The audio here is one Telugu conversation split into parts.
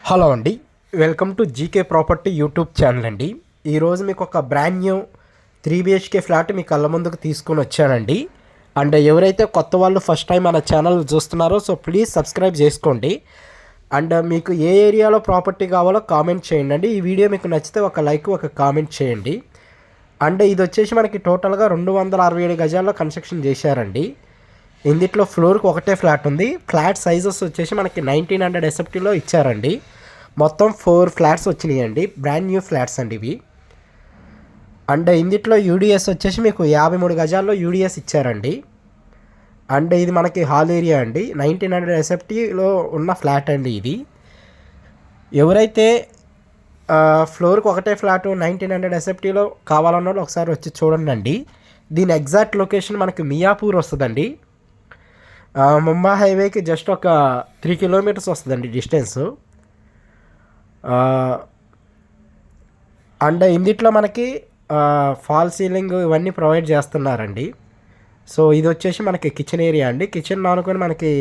హలో అండి, welcome to GK property YouTube channel అండి. ఈరోజు మీకు ఒక బ్రాండ్ న్యూ 3 BHK ఫ్లాట్ మీ కళ్ళ ముందుకు తీసుకొని వచ్చానండి. అండ్ ఎవరైతే కొత్త వాళ్ళు ఫస్ట్ టైం మన ఛానల్ చూస్తున్నారో సో ప్లీజ్ సబ్స్క్రైబ్ చేసుకోండి. అండ్ మీకు ఏ ఏరియాలో ప్రాపర్టీ కావాలో కామెంట్ చేయండి. ఈ వీడియో మీకు నచ్చితే ఒక లైక్ ఒక కామెంట్ చేయండి. అండ్ ఇది వచ్చేసి మనకి టోటల్గా 267 గజాల్లో కన్స్ట్రక్షన్ చేశారండి. ఇందులో ఫ్లోర్కి ఒకటే ఫ్లాట్ ఉంది. ఫ్లాట్ సైజెస్ వచ్చేసి మనకి 1900 SFTలో ఇచ్చారండి. మొత్తం 4 ఫ్లాట్స్ వచ్చినాయండి. బ్రాండ్ న్యూ ఫ్లాట్స్ అండి ఇవి. అండ్ ఇందులో యూడిఎస్ వచ్చేసి మీకు 53 గజాల్లో యూడిఎస్ ఇచ్చారండి. అండ్ ఇది మనకి హాల్ ఏరియా అండి. 1900 SFTలో ఉన్న ఫ్లాట్ అండి ఇది. ఎవరైతే ఫ్లోర్కి ఒకటే ఫ్లాట్ 1900 SFTలో కావాలన్న వాళ్ళు ఒకసారి వచ్చి చూడండి. దీని ఎగ్జాక్ట్ లొకేషన్ మనకి మియాపూర్ వస్తుందండి. ముంబై హైవేకి జస్ట్ ఒక 3 కిలోమీటర్స్ వస్తుందండి డిస్టెన్స్. అండ్ ఇందులో మనకి ఫాల్ సీలింగ్ ఇవన్నీ ప్రొవైడ్ చేస్తున్నారండి. సో ఇది వచ్చేసి మనకి కిచెన్ ఏరియా అండి. కిచెన్ ఆనుకొని మనకి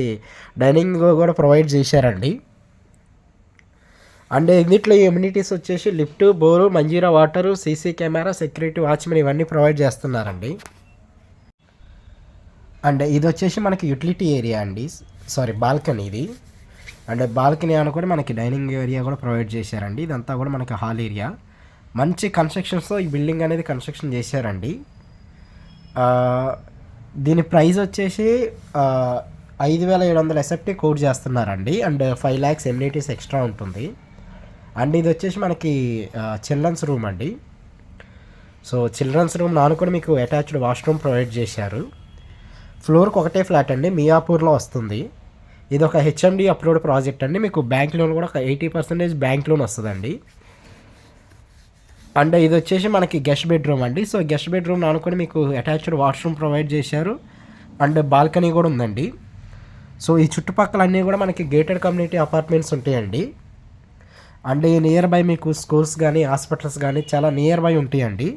డైనింగ్ కూడా ప్రొవైడ్ చేశారండి. అండ్ ఇందులో ఎమ్యూనిటీస్ వచ్చేసి lift, bore, Manjira water, CC camera, security, watchman ఇవన్నీ ప్రొవైడ్ చేస్తున్నారండి. అండ్ ఇది వచ్చేసి మనకి యూటిలిటీ ఏరియా అండి, బాల్కనీ ఇది. అండ్ బాల్కనీ అనుకొని మనకి డైనింగ్ ఏరియా కూడా ప్రొవైడ్ చేశారండి. ఇదంతా కూడా మనకి హాల్ ఏరియా. మంచి కన్స్ట్రక్షన్స్తో ఈ బిల్డింగ్ అనేది కన్స్ట్రక్షన్ చేశారండి. దీని ప్రైస్ వచ్చేసి 5700 SFT కోట్ చేస్తున్నారండి. అండ్ 5 lakhs ఎమ్యూనిటీస్ ఎక్స్ట్రా ఉంటుంది. అండ్ ఇది వచ్చేసి మనకి చిల్డ్రన్స్ రూమ్ అండి. సో చిల్డ్రన్స్ రూమ్ ఆనుకొని మీకు అటాచ్డ్ వాష్రూమ్ ప్రొవైడ్ చేశారు. ఫ్లోర్కి ఒకటే ఫ్లాట్ అండి, మియాపూర్లో వస్తుంది. ఇది ఒక HMD అప్రూవ్డ్ ప్రాజెక్ట్ అండి. మీకు బ్యాంక్ లోన్ కూడా ఒక 80% బ్యాంక్ లోన్ వస్తుందండి. అండ్ ఇది వచ్చేసి మనకి గెస్ట్ బెడ్రూమ్ అండి. సో గెస్ట్ బెడ్రూమ్ అనుకొని మీకు అటాచ్డ్ వాష్రూమ్ ప్రొవైడ్ చేశారు. అండ్ బాల్కనీ కూడా ఉందండి. సో ఈ చుట్టుపక్కల అన్నీ కూడా మనకి గేటెడ్ కమ్యూనిటీ అపార్ట్మెంట్స్ ఉంటాయండి. అండ్ ఈ నియర్ బై మీకు స్కూల్స్ కానీ హాస్పిటల్స్ కానీ చాలా నియర్ బై ఉంటాయండి.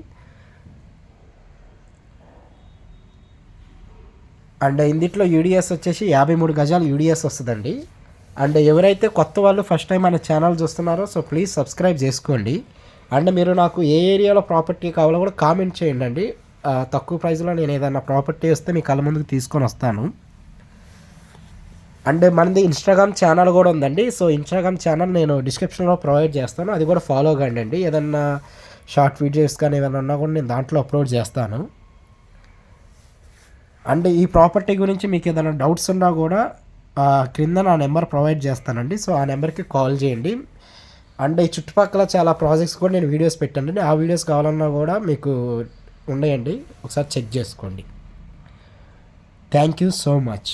అండ్ ఇందులో యూడిఎస్ వచ్చేసి 53 గజాలు యూడిఎస్ వస్తుందండి. అండ్ ఎవరైతే కొత్త వాళ్ళు ఫస్ట్ టైం మన ఛానల్ చూస్తున్నారో సో ప్లీజ్ సబ్స్క్రైబ్ చేసుకోండి. అండ్ మీరు నాకు ఏ ఏరియాలో ప్రాపర్టీ కావాలో కూడా కామెంట్ చేయండి. తక్కువ ప్రైస్లో నేను ఏదైనా ప్రాపర్టీ వస్తే మీ కళ్ళ ముందుకు తీసుకొని వస్తాను. అండ్ మనది ఇన్స్టాగ్రామ్ ఛానల్ కూడా ఉందండి. సో ఇన్స్టాగ్రామ్ ఛానల్ నేను డిస్క్రిప్షన్లో ప్రొవైడ్ చేస్తాను, అది కూడా ఫాలో కండి. ఏదన్నా షార్ట్ వీడియోస్ కానీ ఏదైనా ఉన్నా కూడా నేను దాంట్లో అప్లోడ్ చేస్తాను. అండ్ ఈ ప్రాపర్టీ గురించి మీకు ఏదైనా డౌట్స్ ఉన్నా కూడా క్రింద నా నెంబర్ ప్రొవైడ్ చేస్తానండి. సో ఆ నెంబర్కి కాల్ చేయండి. అండ్ ఈ చుట్టుపక్కల చాలా ప్రాజెక్ట్స్ కూడా నేను వీడియోస్ పెట్టానండి. ఆ వీడియోస్ కావాలన్నా కూడా మీకు ఉన్నాయండి, ఒకసారి చెక్ చేసుకోండి. Thank you so much.